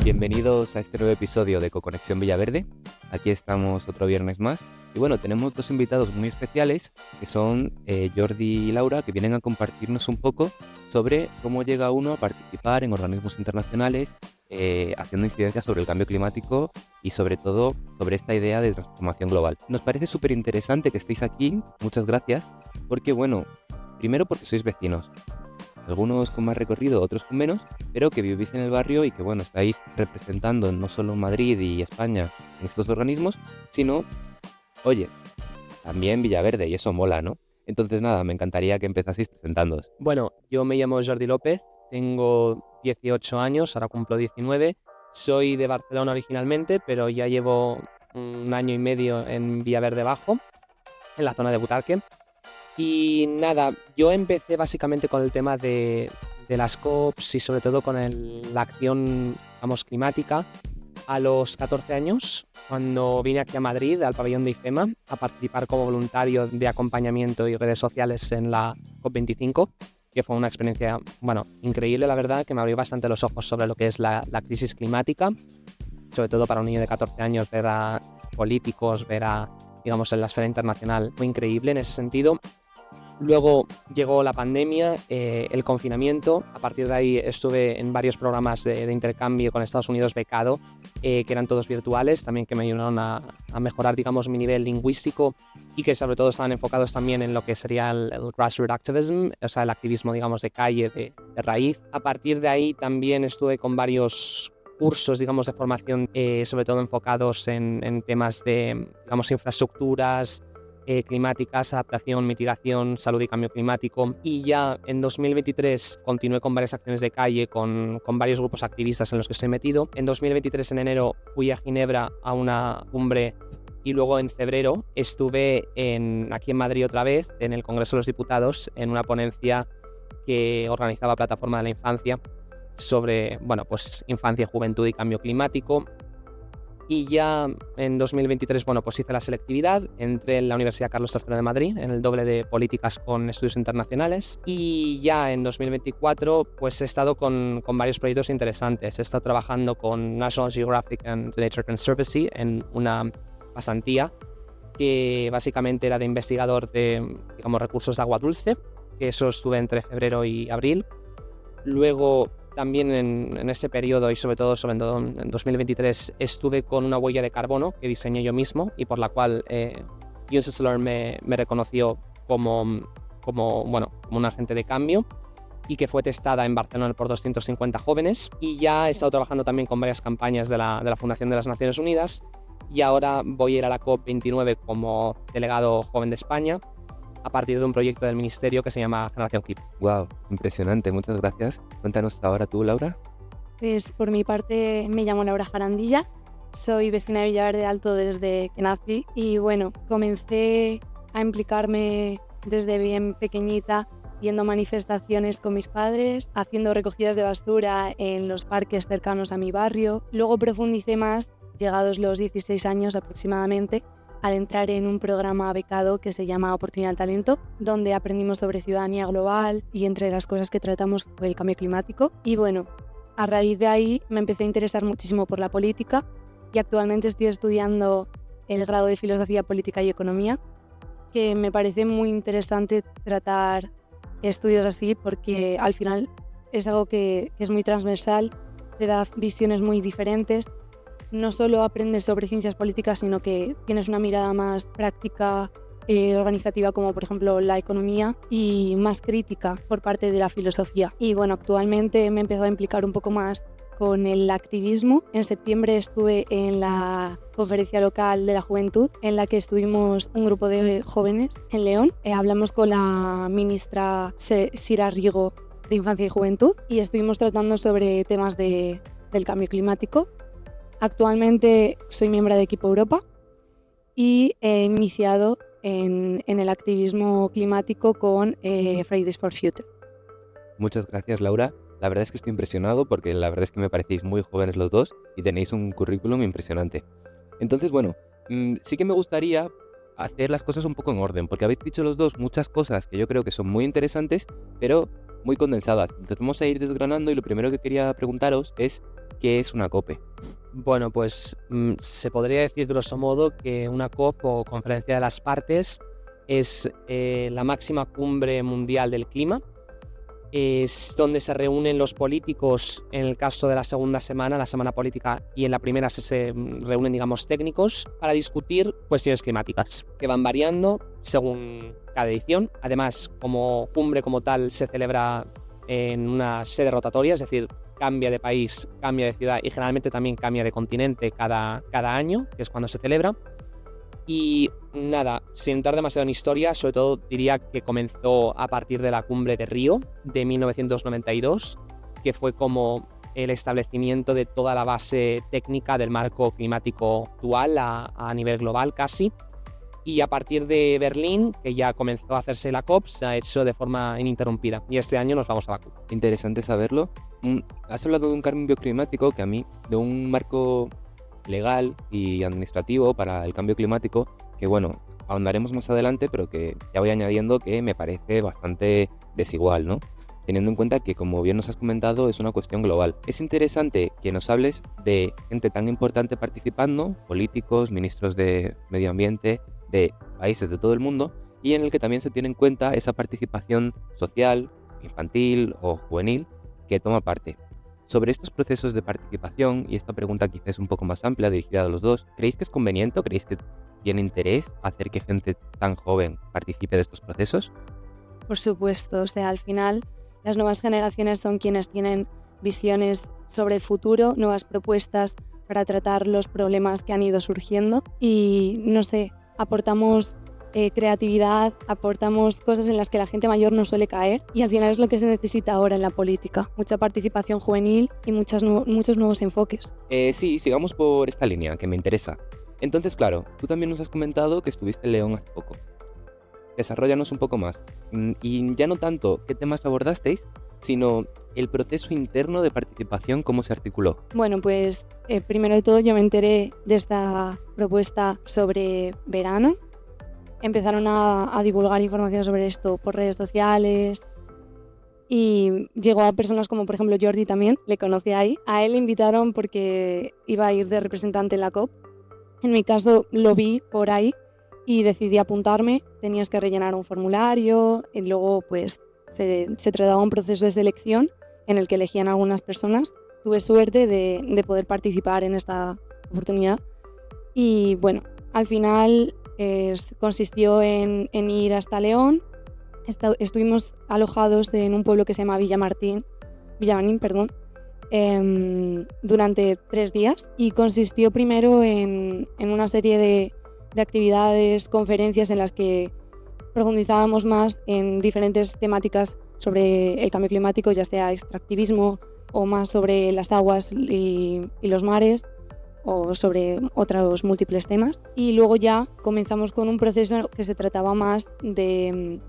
Bienvenidos a este nuevo episodio de Coconexión Villaverde. Aquí estamos otro viernes más. Y bueno, tenemos dos invitados muy especiales, que son Jordi y Laura, que vienen a compartirnos un poco sobre cómo llega uno a participar en organismos internacionales, haciendo incidencia sobre el cambio climático y sobre todo sobre esta idea de transformación global. Nos parece súper interesante que estéis aquí, muchas gracias, porque bueno, primero porque sois vecinos. Algunos con más recorrido, otros con menos, pero que vivís en el barrio y que, bueno, estáis representando no solo Madrid y España en estos organismos, sino, oye, también Villaverde, y eso mola, ¿no? Entonces, nada, me encantaría que empezaseis presentándoos. Bueno, yo me llamo Jordi López, tengo 18 años, ahora cumplo 19. Soy de Barcelona originalmente, pero ya llevo un año y medio en Villaverde Bajo, en la zona de Butarque. Y nada, yo empecé básicamente con el tema de las COPs y sobre todo con la acción, vamos, climática a los 14 años, cuando vine aquí a Madrid, al pabellón de IFEMA, a participar como voluntario de acompañamiento y redes sociales en la COP25, que fue una experiencia, bueno, increíble, la verdad, que me abrió bastante los ojos sobre lo que es la crisis climática, sobre todo para un niño de 14 años, ver a políticos, ver a, digamos, en la esfera internacional, fue increíble en ese sentido. Luego llegó la pandemia, el confinamiento. A partir de ahí estuve en varios programas de intercambio con Estados Unidos becado, que eran todos virtuales, también que me ayudaron a mejorar, digamos, mi nivel lingüístico y que sobre todo estaban enfocados también en lo que sería el grassroots activism, o sea, el activismo, digamos, de calle, de raíz. A partir de ahí también estuve con varios cursos, digamos, de formación, sobre todo enfocados en temas de, digamos, infraestructuras, climáticas, adaptación, mitigación, salud y cambio climático. Y ya en 2023 continué con varias acciones de calle, con varios grupos activistas en los que estoy metido. En 2023, en enero, fui a Ginebra a una cumbre y luego en febrero estuve aquí en Madrid otra vez, en el Congreso de los Diputados, en una ponencia que organizaba Plataforma de la Infancia sobre, bueno, pues infancia, juventud y cambio climático. Y ya en 2023, bueno, pues hice la selectividad, entré en la Universidad Carlos III de Madrid, en el doble de políticas con estudios internacionales. Y ya en 2024, pues he estado con varios proyectos interesantes. He estado trabajando con National Geographic and the Nature Conservancy en una pasantía que básicamente era de investigador de, digamos, recursos de agua dulce, que eso estuve entre febrero y abril. Luego también en ese periodo y sobre todo en 2023 estuve con una huella de carbono que diseñé yo mismo y por la cual UNCSLR me reconoció como un agente de cambio y que fue testada en Barcelona por 250 jóvenes. Y ya he estado trabajando también con varias campañas de la Fundación de las Naciones Unidas y ahora voy a ir a la COP29 como delegado joven de España a partir de un proyecto del ministerio que se llama Generación Clip. Wow, impresionante, muchas gracias. Cuéntanos ahora tú, Laura. Pues por mi parte me llamo Laura Jarandilla, soy vecina de Villaverde Alto desde que nací y bueno, comencé a implicarme desde bien pequeñita yendo a manifestaciones con mis padres, haciendo recogidas de basura en los parques cercanos a mi barrio. Luego profundicé más, llegados los 16 años aproximadamente, al entrar en un programa becado que se llama Oportunidad al Talento, donde aprendimos sobre ciudadanía global y entre las cosas que tratamos fue el cambio climático. Y bueno, a raíz de ahí me empecé a interesar muchísimo por la política y actualmente estoy estudiando el grado de Filosofía Política y Economía, que me parece muy interesante tratar estudios así porque al final es algo que es muy transversal, te da visiones muy diferentes. No solo aprendes sobre ciencias políticas, sino que tienes una mirada más práctica, organizativa, como por ejemplo la economía, y más crítica por parte de la filosofía. Y bueno, actualmente me he empezado a implicar un poco más con el activismo. En septiembre estuve en la conferencia local de la juventud, en la que estuvimos un grupo de jóvenes en León. Hablamos con la ministra Sira Rigo de Infancia y Juventud y estuvimos tratando sobre temas del cambio climático. Actualmente soy miembro de Equipo Europa y he iniciado en el activismo climático con Fridays for Future. Muchas gracias, Laura. La verdad es que estoy impresionado porque la verdad es que me parecéis muy jóvenes los dos y tenéis un currículum impresionante. Entonces, bueno, sí que me gustaría hacer las cosas un poco en orden, porque habéis dicho los dos muchas cosas que yo creo que son muy interesantes, pero muy condensadas. Entonces vamos a ir desgranando y lo primero que quería preguntaros es ¿qué es una COPE? Bueno, pues se podría decir grosso modo que una COP o Conferencia de las Partes es la máxima cumbre mundial del clima. Es donde se reúnen los políticos en el caso de la segunda semana, la semana política, y en la primera se reúnen, digamos, técnicos para discutir cuestiones climáticas, que van variando según cada edición. Además, como cumbre como tal, se celebra en una sede rotatoria, es decir, cambia de país, cambia de ciudad y generalmente también cambia de continente cada año, que es cuando se celebra. Y nada, sin entrar demasiado en historia, sobre todo diría que comenzó a partir de la cumbre de Río de 1992, que fue como el establecimiento de toda la base técnica del marco climático actual a nivel global casi. Y a partir de Berlín, que ya comenzó a hacerse la COP, se ha hecho de forma ininterrumpida. Y este año nos vamos a Bakú. Interesante saberlo. Has hablado de un cambio climático que a mí, de un marco legal y administrativo para el cambio climático, que bueno, ahondaremos más adelante, pero que ya voy añadiendo que me parece bastante desigual, ¿no? Teniendo en cuenta que, como bien nos has comentado, es una cuestión global. Es interesante que nos hables de gente tan importante participando, políticos, ministros de medio ambiente, de países de todo el mundo, y en el que también se tiene en cuenta esa participación social, infantil o juvenil que toma parte. Sobre estos procesos de participación, y esta pregunta quizás es un poco más amplia, dirigida a los dos, ¿creéis que es conveniente o creéis que tiene interés hacer que gente tan joven participe de estos procesos? Por supuesto, o sea, al final las nuevas generaciones son quienes tienen visiones sobre el futuro, nuevas propuestas para tratar los problemas que han ido surgiendo y, no sé, aportamos creatividad, aportamos cosas en las que la gente mayor no suele caer y al final es lo que se necesita ahora en la política, mucha participación juvenil y muchos nuevos enfoques. Sí, sigamos por esta línea que me interesa. Entonces, claro, tú también nos has comentado que estuviste en León hace poco. Desarróllanos un poco más. Y ya no tanto qué temas abordasteis, sino el proceso interno de participación, cómo se articuló. Bueno, pues primero de todo yo me enteré de esta propuesta sobre verano. Empezaron a divulgar información sobre esto por redes sociales y llegó a personas como por ejemplo Jordi también, le conocí ahí. A él le invitaron porque iba a ir de representante en la COP. En mi caso lo vi por ahí y decidí apuntarme. Tenías que rellenar un formulario y luego pues se trataba un proceso de selección en el que elegían a algunas personas. Tuve suerte de poder participar en esta oportunidad y bueno, al final consistió en ir hasta León. Estuvimos alojados en un pueblo que se llama Villamarín, durante 3 días y consistió primero en una serie de actividades, conferencias en las que profundizábamos más en diferentes temáticas sobre el cambio climático, ya sea extractivismo o más sobre las aguas y los mares, o sobre otros múltiples temas. Y luego ya comenzamos con un proceso que se trataba más de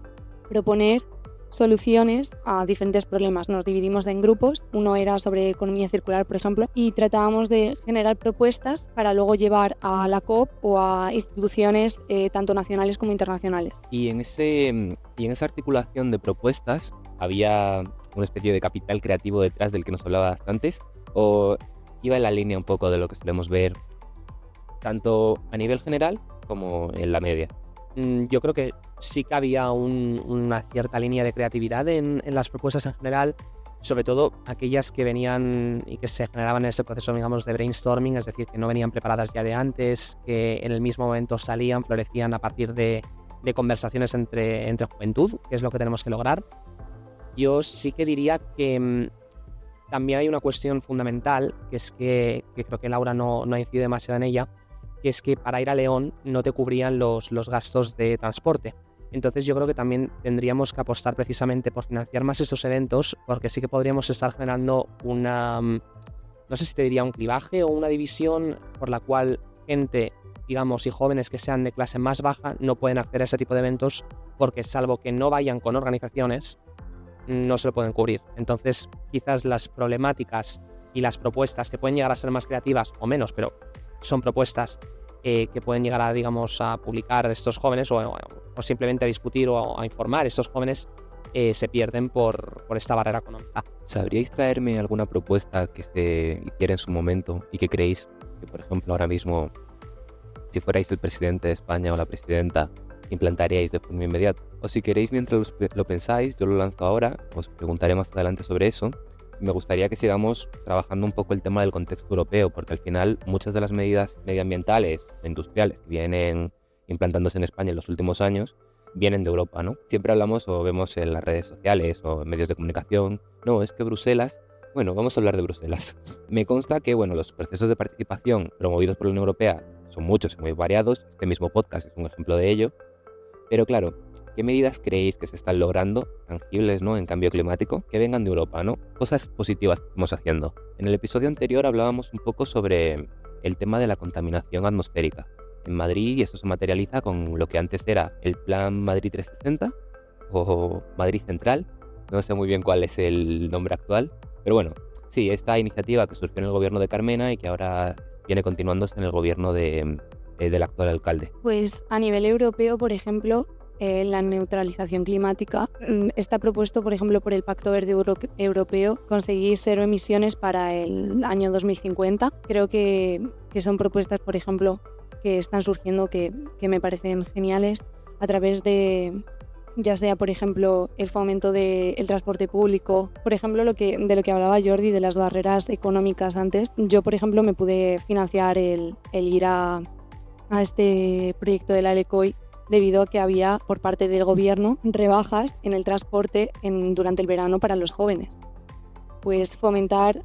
proponer soluciones a diferentes problemas. Nos dividimos en grupos, uno era sobre economía circular, por ejemplo, y tratábamos de generar propuestas para luego llevar a la COP o a instituciones tanto nacionales como internacionales. Y en esa articulación de propuestas, ¿había una especie de capital creativo detrás del que nos hablabas antes? ¿O iba en la línea un poco de lo que solemos ver tanto a nivel general como en la media? Yo creo que sí que había una cierta línea de creatividad en las propuestas en general, sobre todo aquellas que venían y que se generaban en ese proceso, digamos, de brainstorming, es decir, que no venían preparadas ya de antes, que en el mismo momento salían, florecían a partir de conversaciones entre juventud, que es lo que tenemos que lograr. Yo sí que diría que también hay una cuestión fundamental, que es que creo que Laura no ha incidido demasiado en ella, que es que para ir a León no te cubrían los gastos de transporte. Entonces yo creo que también tendríamos que apostar precisamente por financiar más estos eventos, porque sí que podríamos estar generando no sé si te diría un clivaje o una división por la cual gente, digamos, y jóvenes que sean de clase más baja no pueden acceder a ese tipo de eventos porque salvo que no vayan con organizaciones, no se lo pueden cubrir. Entonces quizás las problemáticas y las propuestas que pueden llegar a ser más creativas o menos, pero son propuestas que pueden llegar a, digamos, a publicar estos jóvenes o simplemente a discutir o a informar estos jóvenes, se pierden por esta barrera económica. ¿Sabríais traerme alguna propuesta que se hiciera en su momento y que creéis que, por ejemplo, ahora mismo, si fuerais el presidente de España o la presidenta, implantaríais de forma inmediata? O si queréis, mientras lo pensáis, yo lo lanzo ahora, os preguntaré más adelante sobre eso. Me gustaría que sigamos trabajando un poco el tema del contexto europeo, porque al final muchas de las medidas medioambientales e industriales que vienen implantándose en España en los últimos años vienen de Europa, ¿no? Siempre hablamos o vemos en las redes sociales o en medios de comunicación, no, es que Bruselas... Bueno, vamos a hablar de Bruselas. Me consta que, bueno, los procesos de participación promovidos por la Unión Europea son muchos y muy variados. Este mismo podcast es un ejemplo de ello. Pero claro, ¿qué medidas creéis que se están logrando, tangibles, ¿no?, en cambio climático, que vengan de Europa, ¿no? Cosas positivas que estamos haciendo. En el episodio anterior hablábamos un poco sobre el tema de la contaminación atmosférica. En Madrid esto se materializa con lo que antes era el Plan Madrid 360 o Madrid Central. No sé muy bien cuál es el nombre actual. Pero bueno, sí, esta iniciativa que surgió en el gobierno de Carmena y que ahora viene continuándose en el gobierno del actual alcalde. Pues a nivel europeo, por ejemplo, la neutralización climática está propuesto, por ejemplo, por el Pacto Verde Europeo, conseguir 0 emisiones para el año 2050. Creo que son propuestas, por ejemplo, que están surgiendo que me parecen geniales a través de, ya sea, por ejemplo, el fomento del transporte público. Por ejemplo, de lo que hablaba Jordi, de las barreras económicas antes. Yo, por ejemplo, me pude financiar el ir a este proyecto de la LECOI debido a que había, por parte del gobierno, rebajas en el transporte durante el verano para los jóvenes. Pues fomentar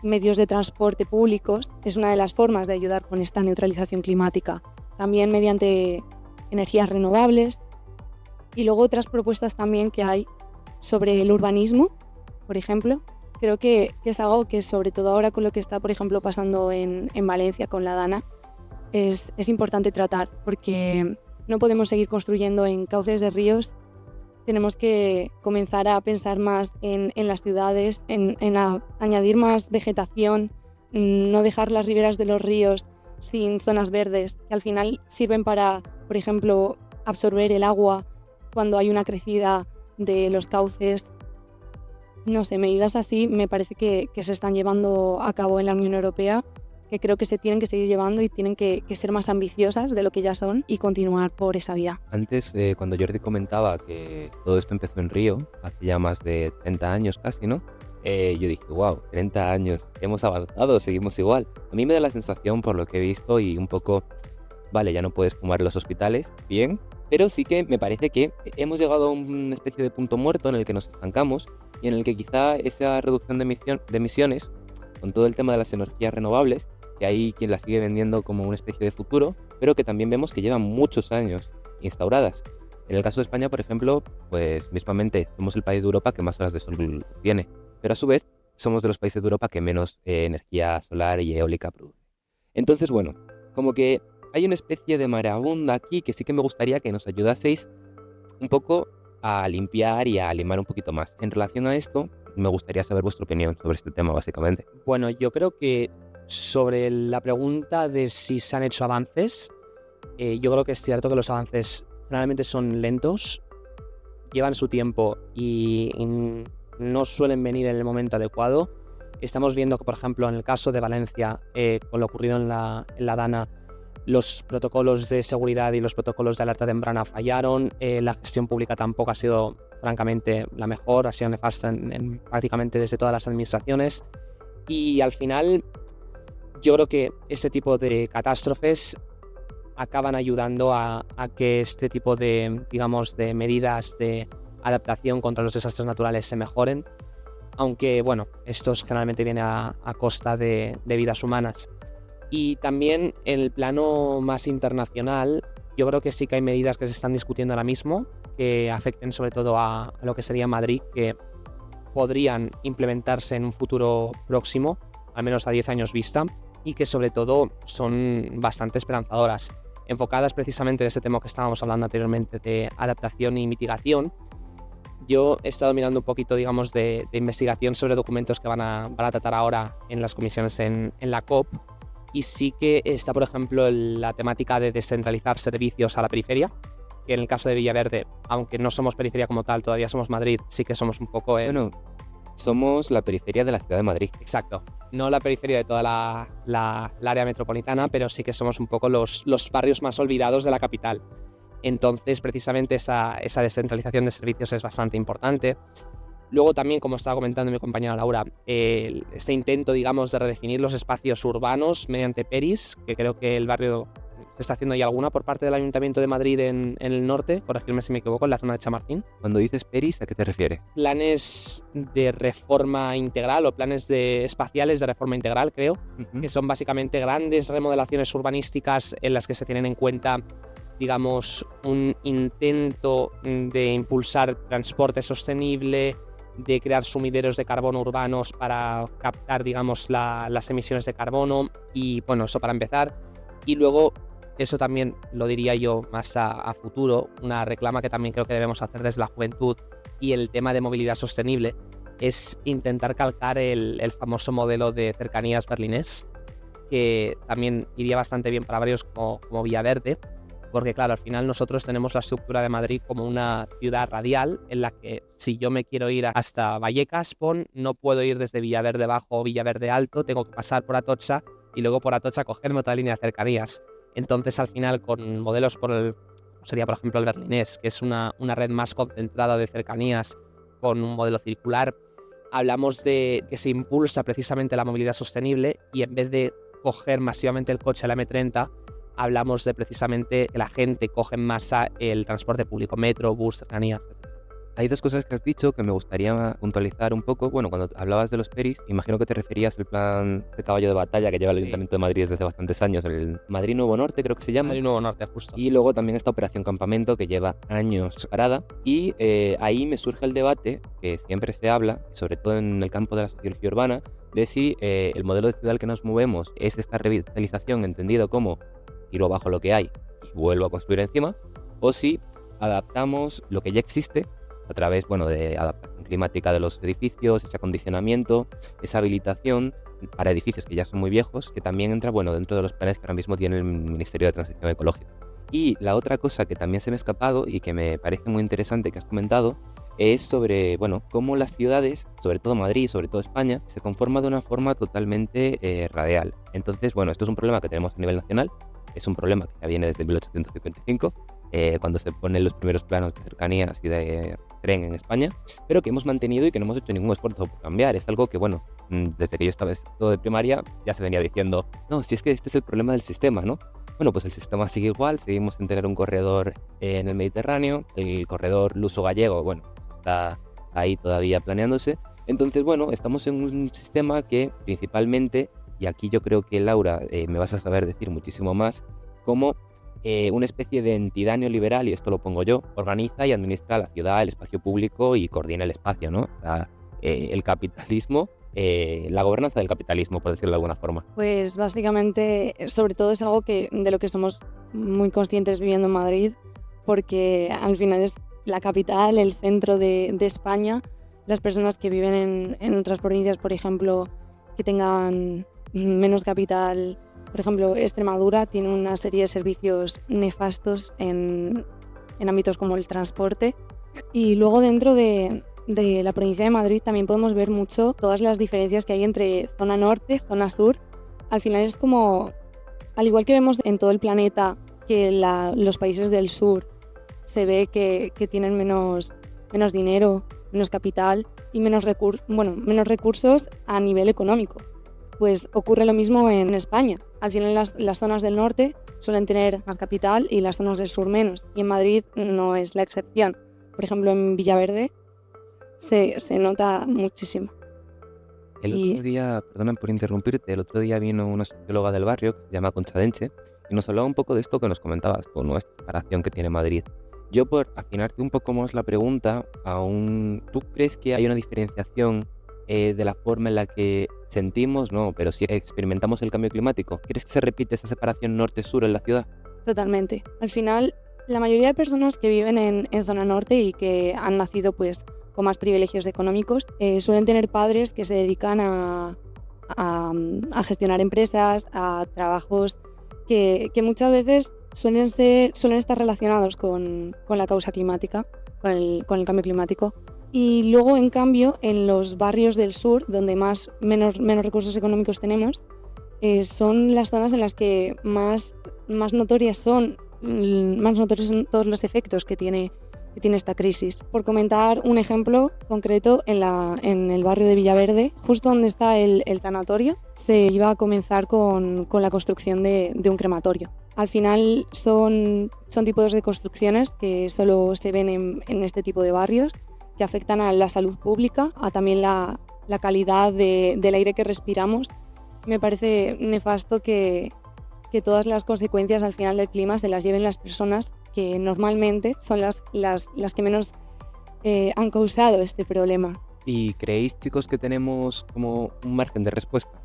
medios de transporte públicos es una de las formas de ayudar con esta neutralización climática. También mediante energías renovables. Y luego otras propuestas también que hay sobre el urbanismo, por ejemplo. Creo que es algo que, sobre todo ahora con lo que está, por ejemplo, pasando en Valencia con la Dana, es importante tratar, porque no podemos seguir construyendo en cauces de ríos. Tenemos que comenzar a pensar más en las ciudades, en añadir más vegetación, no dejar las riberas de los ríos sin zonas verdes, que al final sirven para, por ejemplo, absorber el agua cuando hay una crecida de los cauces. No sé, medidas así me parece que se están llevando a cabo en la Unión Europea, que creo que se tienen que seguir llevando y tienen que ser más ambiciosas de lo que ya son y continuar por esa vía. Antes, cuando Jordi comentaba que todo esto empezó en Río, hace ya más de 30 años casi, ¿no? Yo dije, wow, 30 años, hemos avanzado, seguimos igual. A mí me da la sensación, por lo que he visto y un poco, vale, ya no puedes fumar en los hospitales, bien, pero sí que me parece que hemos llegado a una especie de punto muerto en el que nos estancamos y en el que quizá esa reducción de emisiones, con todo el tema de las energías renovables, que hay quien las sigue vendiendo como una especie de futuro, pero que también vemos que llevan muchos años instauradas. En el caso de España, por ejemplo, pues mismamente somos el país de Europa que más horas de sol tiene, pero a su vez somos de los países de Europa que menos energía solar y eólica produce. Entonces, bueno, como que hay una especie de marabunta aquí que sí que me gustaría que nos ayudaseis un poco a limpiar y a limar un poquito más. En relación a esto, me gustaría saber vuestra opinión sobre este tema, básicamente. Bueno, yo creo que sobre la pregunta de si se han hecho avances, yo creo que es cierto que los avances generalmente son lentos, llevan su tiempo y no suelen venir en el momento adecuado. Estamos viendo que, por ejemplo, en el caso de Valencia, con lo ocurrido en la Dana, los protocolos de seguridad y los protocolos de alerta temprana fallaron, la gestión pública tampoco ha sido, francamente, la mejor, ha sido nefasta en prácticamente desde todas las administraciones, y al final yo creo que ese tipo de catástrofes acaban ayudando a que este tipo de, digamos, de medidas de adaptación contra los desastres naturales se mejoren, aunque bueno, esto generalmente viene a costa de vidas humanas. Y también en el plano más internacional, yo creo que sí que hay medidas que se están discutiendo ahora mismo que afecten sobre todo a lo que sería Madrid, que podrían implementarse en un futuro próximo, al menos a 10 años vista, y que sobre todo son bastante esperanzadoras, enfocadas precisamente en ese tema que estábamos hablando anteriormente de adaptación y mitigación. Yo he estado mirando un poquito, digamos, de investigación sobre documentos que van a tratar ahora en las comisiones en la COP, y sí que está, por ejemplo, la temática de descentralizar servicios a la periferia, que en el caso de Villaverde, aunque no somos periferia como tal, todavía somos Madrid, sí que somos un poco... Bueno, somos la periferia de la ciudad de Madrid. Exacto. No la periferia de toda la área metropolitana, pero sí que somos un poco los barrios más olvidados de la capital. Entonces, precisamente esa descentralización de servicios es bastante importante. Luego también, como estaba comentando mi compañera Laura, este intento, digamos, de redefinir los espacios urbanos mediante PERIs, que creo que el barrio se está haciendo ya alguna por parte del Ayuntamiento de Madrid en el norte, corregirme si me equivoco, en la zona de Chamartín. Cuando dices PERIs, ¿a qué te refieres? Planes de reforma integral o planes espaciales de reforma integral, creo, que son básicamente grandes remodelaciones urbanísticas en las que se tienen en cuenta, digamos, un intento de impulsar transporte sostenible, de crear sumideros de carbono urbanos para captar, digamos, las emisiones de carbono, y bueno, eso para empezar. Y luego, eso también lo diría yo más a futuro, una reclama que también creo que debemos hacer desde la juventud y el tema de movilidad sostenible, es intentar calcar el famoso modelo de cercanías berlinés, que también iría bastante bien para barrios como Villaverde, porque claro, al final nosotros tenemos la estructura de Madrid como una ciudad radial en la que si yo me quiero ir hasta Vallecas, no puedo ir desde Villaverde Bajo o Villaverde Alto, tengo que pasar por Atocha y luego por Atocha cogerme otra línea de cercanías. Entonces al final con modelos sería por ejemplo el berlinés, que es una red más concentrada de cercanías con un modelo circular, hablamos de que se impulsa precisamente la movilidad sostenible y en vez de coger masivamente el coche a la M30, hablamos de precisamente que la gente coge en masa el transporte público, metro, bus, cercanías, etc. Hay dos cosas que has dicho que me gustaría puntualizar un poco. Bueno, cuando hablabas de los PERIs, imagino que te referías al plan de caballo de batalla que lleva el Ayuntamiento de Madrid desde hace bastantes años, el Madrid Nuevo Norte creo que se llama. Madrid Nuevo Norte, justo. Y luego también esta Operación Campamento que lleva años parada. Y ahí me surge el debate que siempre se habla, sobre todo en el campo de la sociología urbana, de si el modelo de ciudad al que nos movemos es esta revitalización entendido como tiro abajo lo que hay y vuelvo a construir encima, o si adaptamos lo que ya existe a través, bueno, de adaptación climática de los edificios, ese acondicionamiento, esa habilitación para edificios que ya son muy viejos, que también entra, bueno, dentro de los planes que ahora mismo tiene el Ministerio de Transición Ecológica. Y la otra cosa que también se me ha escapado y que me parece muy interesante que has comentado es sobre, bueno, cómo las ciudades, sobre todo Madrid, sobre todo España, se conforman de una forma totalmente radial. Entonces, bueno, esto es un problema que tenemos a nivel nacional. Es un problema que ya viene desde 1855, cuando se ponen los primeros planos de cercanías y de tren en España, pero que hemos mantenido y que no hemos hecho ningún esfuerzo por cambiar. Es algo que, bueno, desde que yo estaba en esto de primaria ya se venía diciendo, no, si es que este es el problema del sistema, ¿no? Bueno, pues el sistema sigue igual, seguimos sin tener un corredor en el Mediterráneo, el corredor luso-gallego, bueno, está ahí todavía planeándose. Entonces, bueno, estamos en un sistema que principalmente, y aquí yo creo que Laura me vas a saber decir muchísimo más, como una especie de entidad neoliberal, y esto lo pongo yo, organiza y administra la ciudad, el espacio público y coordina el espacio, ¿no? O sea, el capitalismo, la gobernanza del capitalismo, por decirlo de alguna forma. Pues básicamente, sobre todo es algo de lo que somos muy conscientes viviendo en Madrid, porque al final es la capital, el centro de España. Las personas que viven en otras provincias, por ejemplo, que tengan menos capital, por ejemplo, Extremadura tiene una serie de servicios nefastos en ámbitos como el transporte. Y luego dentro de la provincia de Madrid también podemos ver mucho todas las diferencias que hay entre zona norte, zona sur. Al final es como, al igual que vemos en todo el planeta, que los países del sur se ve que tienen menos dinero, menos capital y menos recursos a nivel económico. Pues ocurre lo mismo en España. Al final las zonas del norte suelen tener más capital y las zonas del sur menos. Y en Madrid no es la excepción. Por ejemplo, en Villaverde se nota muchísimo. Otro día, perdona por interrumpirte, el otro día vino una socióloga del barrio que se llama Concha Denche y nos hablaba un poco de esto que nos comentabas, con nuestra separación que tiene Madrid. Yo, por afinarte un poco más la pregunta, ¿tú crees que hay una diferenciación de la forma en la que sentimos, no, pero si experimentamos el cambio climático? ¿Crees que se repite esa separación norte-sur en la ciudad? Totalmente. Al final, la mayoría de personas que viven en zona norte y que han nacido pues con más privilegios económicos suelen tener padres que se dedican a gestionar empresas, a trabajos que muchas veces suelen estar relacionados con la causa climática, con el cambio climático. Y luego, en cambio, en los barrios del sur, donde menos recursos económicos tenemos, son las zonas en las que más notorios son todos los efectos que tiene esta crisis. Por comentar un ejemplo concreto, en el barrio de Villaverde, justo donde está el tanatorio, se iba a comenzar con la construcción de un crematorio. Al final son tipos de construcciones que solo se ven en este tipo de barrios, que afectan a la salud pública, a también la calidad del aire que respiramos. Me parece nefasto que todas las consecuencias al final del clima se las lleven las personas que normalmente son las que menos han causado este problema. ¿Y creéis, chicos, que tenemos como un margen de respuesta?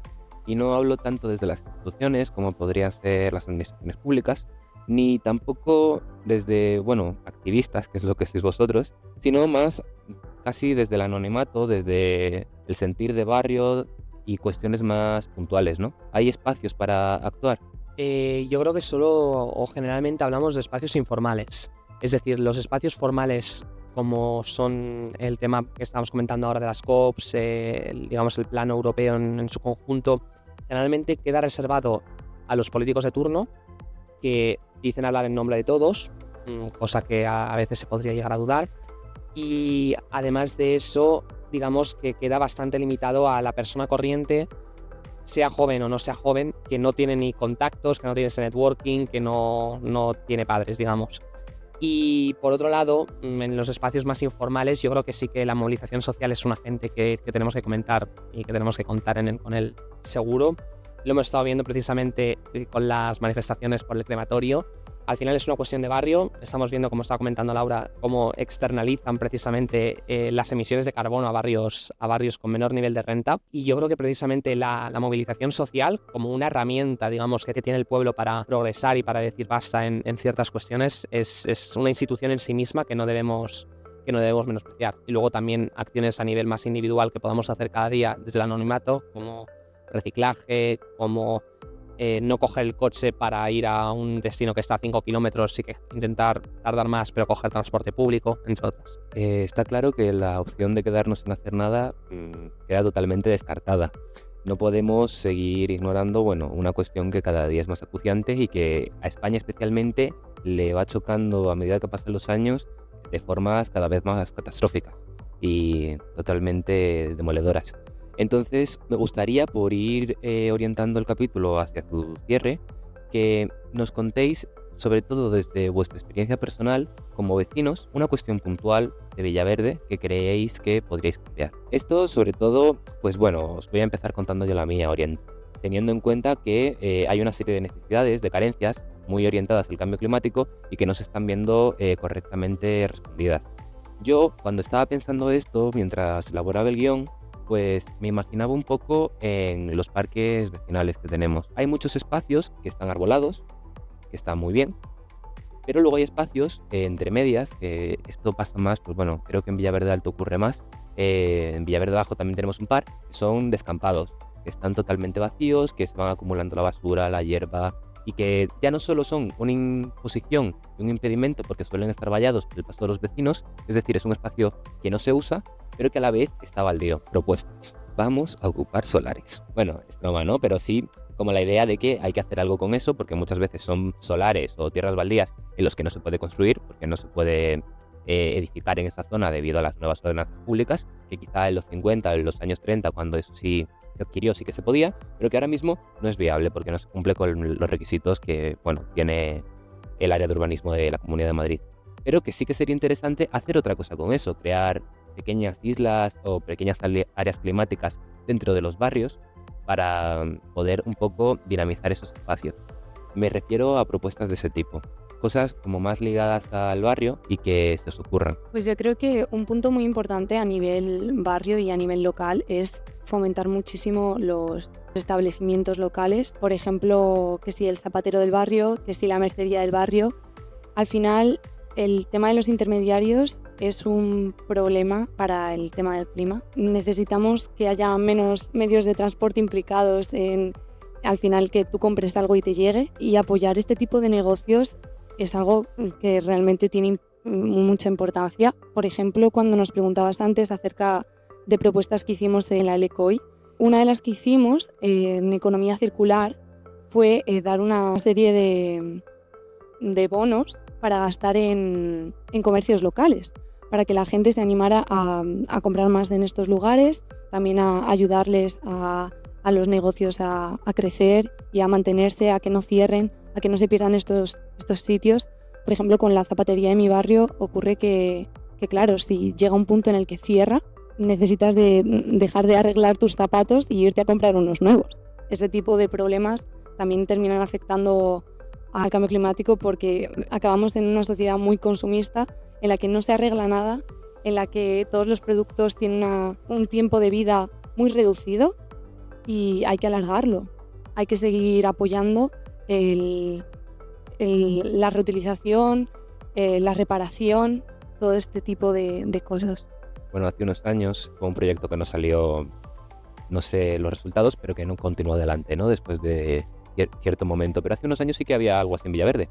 Y no hablo tanto desde las instituciones, como podrían ser las administraciones públicas, ni tampoco desde, activistas, que es lo que sois vosotros, sino más casi desde el anonimato, desde el sentir de barrio y cuestiones más puntuales, ¿no? ¿Hay espacios para actuar? Yo creo que generalmente hablamos de espacios informales. Es decir, los espacios formales, como son el tema que estamos comentando ahora de las COPs, el plano europeo en su conjunto, generalmente queda reservado a los políticos de turno, que dicen hablar en nombre de todos, cosa que a veces se podría llegar a dudar. Y además de eso, digamos que queda bastante limitado a la persona corriente, sea joven o no sea joven, que no tiene ni contactos, que no tiene ese networking, que no tiene padres, digamos. Y por otro lado, en los espacios más informales, yo creo que sí que la movilización social es un agente que tenemos que comentar y que tenemos que contar con él seguro. Lo hemos estado viendo precisamente con las manifestaciones por el crematorio. Al final es una cuestión de barrio. Estamos viendo, como estaba comentando Laura, cómo externalizan precisamente las emisiones de carbono a barrios con menor nivel de renta. Y yo creo que precisamente la movilización social, como una herramienta, digamos, que tiene el pueblo para progresar y para decir basta en ciertas cuestiones, es una institución en sí misma que no debemos menospreciar. Y luego también acciones a nivel más individual que podamos hacer cada día desde el anonimato, como reciclaje, como no coger el coche para ir a un destino que está a 5 kilómetros y que intentar tardar más, pero coger transporte público, entre otras. Está claro que la opción de quedarnos sin hacer nada queda totalmente descartada. No podemos seguir ignorando una cuestión que cada día es más acuciante y que a España especialmente le va chocando a medida que pasan los años de formas cada vez más catastróficas y totalmente demoledoras. Entonces, me gustaría, por ir orientando el capítulo hacia su cierre, que nos contéis, sobre todo desde vuestra experiencia personal como vecinos, una cuestión puntual de Villaverde que creéis que podríais cambiar. Esto, sobre todo, os voy a empezar contando yo la mía, teniendo en cuenta que hay una serie de necesidades, de carencias, muy orientadas al cambio climático y que no se están viendo correctamente respondidas. Yo, cuando estaba pensando esto, mientras elaboraba el guión, pues me imaginaba un poco en los parques vecinales que tenemos. Hay muchos espacios que están arbolados, que están muy bien, pero luego hay espacios entre medias, que esto pasa más, creo que en Villaverde Alto ocurre más. En Villaverde Bajo también tenemos un par, que son descampados, que están totalmente vacíos, que se van acumulando la basura, la hierba, y que ya no solo son una imposición y un impedimento porque suelen estar vallados por el paso de los vecinos, es decir, es un espacio que no se usa, pero que a la vez está baldío. Propuestas: vamos a ocupar solares. Es broma, ¿no? Pero sí como la idea de que hay que hacer algo con eso, porque muchas veces son solares o tierras baldías en los que no se puede construir, porque no se puede edificar en esa zona debido a las nuevas ordenanzas públicas, que quizá en los 50 o en los años 30, cuando eso sí se adquirió, sí que se podía, pero que ahora mismo no es viable porque no se cumple con los requisitos que tiene el área de urbanismo de la Comunidad de Madrid. Pero que sí que sería interesante hacer otra cosa con eso, crear pequeñas islas o pequeñas áreas climáticas dentro de los barrios para poder un poco dinamizar esos espacios. Me refiero a propuestas de ese tipo, cosas como más ligadas al barrio y que se os ocurran. Pues yo creo que un punto muy importante a nivel barrio y a nivel local es fomentar muchísimo los establecimientos locales. Por ejemplo, que si el zapatero del barrio, que si la mercería del barrio. Al final, el tema de los intermediarios es un problema para el tema del clima. Necesitamos que haya menos medios de transporte implicados al final que tú compres algo y te llegue, y apoyar este tipo de negocios es algo que realmente tiene mucha importancia. Por ejemplo, cuando nos preguntabas antes acerca de propuestas que hicimos en la LECOI, una de las que hicimos en economía circular fue dar una serie de bonos para gastar en comercios locales, para que la gente se animara a comprar más en estos lugares, también a ayudarles a los negocios a crecer y a mantenerse, a que no cierren, a que no se pierdan estos sitios. Por ejemplo, con la zapatería de mi barrio ocurre que claro, si llega un punto en el que cierra, necesitas dejar de arreglar tus zapatos y irte a comprar unos nuevos. Ese tipo de problemas también terminan afectando al cambio climático, porque acabamos en una sociedad muy consumista en la que no se arregla nada, en la que todos los productos tienen un tiempo de vida muy reducido y hay que alargarlo. Hay que seguir apoyando la reutilización, la reparación, todo este tipo de cosas. Bueno, hace unos años fue un proyecto que no salió, no sé los resultados, pero que no continuó adelante, ¿no? Después de cierto momento, pero hace unos años sí que había algo así en Villaverde.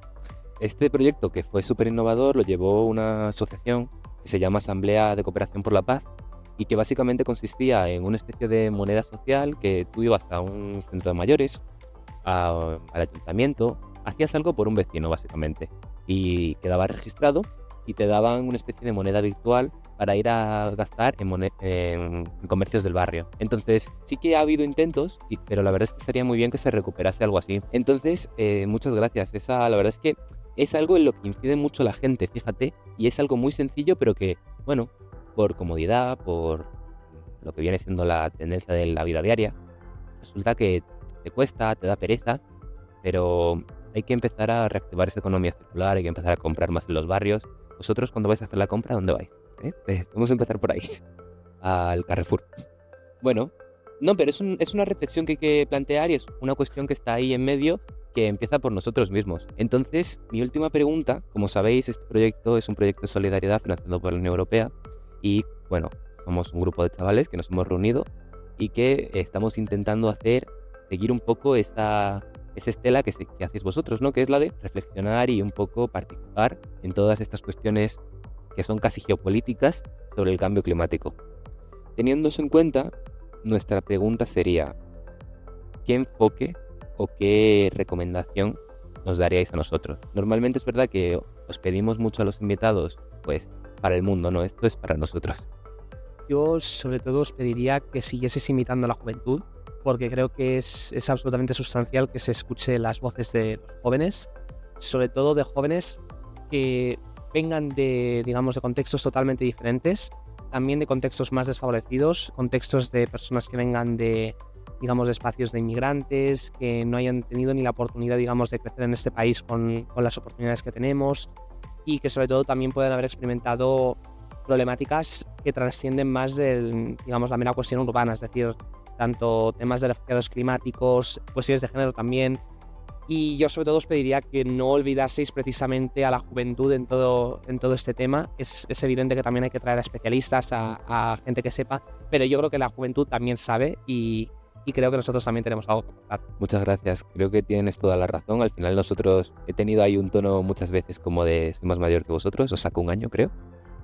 Este proyecto, que fue súper innovador, lo llevó una asociación que se llama Asamblea de Cooperación por la Paz, y que básicamente consistía en una especie de moneda social que tú ibas a un centro de mayores, al ayuntamiento, hacías algo por un vecino básicamente, y quedaba registrado y te daban una especie de moneda virtual para ir a gastar en comercios del barrio. Entonces sí que ha habido intentos, pero la verdad es que sería muy bien que se recuperase algo así. Entonces, muchas gracias. La verdad es que es algo en lo que incide mucho la gente, fíjate, y es algo muy sencillo, pero que, bueno, por comodidad, por lo que viene siendo la tendencia de la vida diaria, resulta que te cuesta, te da pereza, pero hay que empezar a reactivar esa economía circular, hay que empezar a comprar más en los barrios. Vosotros, cuando vais a hacer la compra, ¿dónde vais? Vamos a empezar por ahí, al Carrefour. Bueno, no, pero es una reflexión que hay que plantear y es una cuestión que está ahí en medio, que empieza por nosotros mismos. Entonces, mi última pregunta, como sabéis, este proyecto es un proyecto de solidaridad financiado por la Unión Europea y, bueno, somos un grupo de chavales que nos hemos reunido y que estamos intentando seguir un poco esa estela que hacéis vosotros, ¿no? Que es la de reflexionar y un poco participar en todas estas cuestiones que son casi geopolíticas sobre el cambio climático. Teniendo eso en cuenta, nuestra pregunta sería: ¿qué enfoque o qué recomendación nos daríais a nosotros? Normalmente es verdad que os pedimos mucho a los invitados, pues, para el mundo, ¿no? Esto es para nosotros. Yo sobre todo os pediría que siguieseis imitando a la juventud, porque creo que es absolutamente sustancial que se escuche las voces de los jóvenes, sobre todo de jóvenes que vengan de contextos totalmente diferentes, también de contextos más desfavorecidos, contextos de personas que vengan de espacios de inmigrantes, que no hayan tenido ni la oportunidad, de crecer en este país con las oportunidades que tenemos, y que sobre todo también puedan haber experimentado problemáticas que trascienden más la mera cuestión urbana, es decir, tanto temas de refugiados climáticos, cuestiones de género también. Y yo sobre todo os pediría que no olvidaseis precisamente a la juventud en todo este tema. Es evidente que también hay que traer a especialistas, a gente que sepa, pero yo creo que la juventud también sabe y creo que nosotros también tenemos algo que contar. Muchas gracias, creo que tienes toda la razón. Al final nosotros, he tenido ahí un tono muchas veces como de soy más mayor que vosotros, os saco un año creo,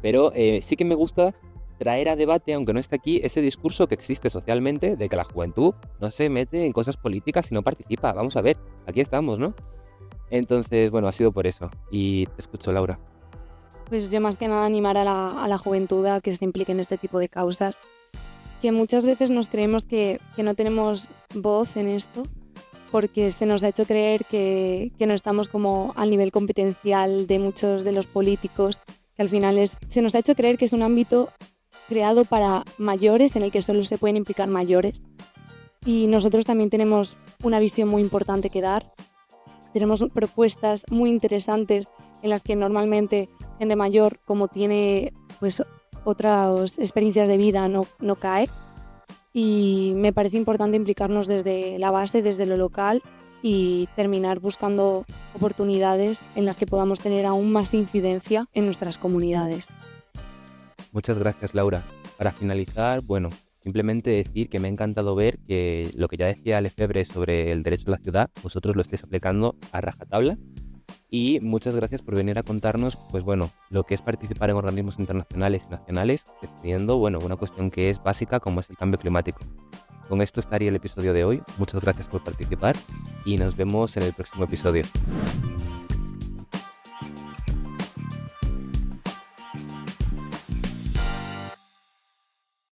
pero sí que me gusta traer a debate, aunque no esté aquí, ese discurso que existe socialmente de que la juventud no se mete en cosas políticas y no participa. Vamos a ver, aquí estamos, ¿no? Entonces, bueno, ha sido por eso. Y te escucho, Laura. Pues yo más que nada animar a la juventud a que se implique en este tipo de causas, que muchas veces nos creemos que no tenemos voz en esto, porque se nos ha hecho creer que no estamos como al nivel competencial de muchos de los políticos, que al final se nos ha hecho creer que es un ámbito creado para mayores, en el que solo se pueden implicar mayores. Y nosotros también tenemos una visión muy importante que dar. Tenemos propuestas muy interesantes en las que normalmente gente mayor, como tiene pues otras experiencias de vida, no cae. Y me parece importante implicarnos desde la base, desde lo local, y terminar buscando oportunidades en las que podamos tener aún más incidencia en nuestras comunidades. Muchas gracias, Laura. Para finalizar, bueno, Simplemente decir que me ha encantado ver que lo que ya decía Lefebvre sobre el derecho a la ciudad, vosotros lo estáis aplicando a rajatabla. Y muchas gracias por venir a contarnos, pues bueno, lo que es participar en organismos internacionales y nacionales, defendiendo, bueno, una cuestión que es básica como es el cambio climático. Con esto estaría el episodio de hoy. Muchas gracias por participar y nos vemos en el próximo episodio.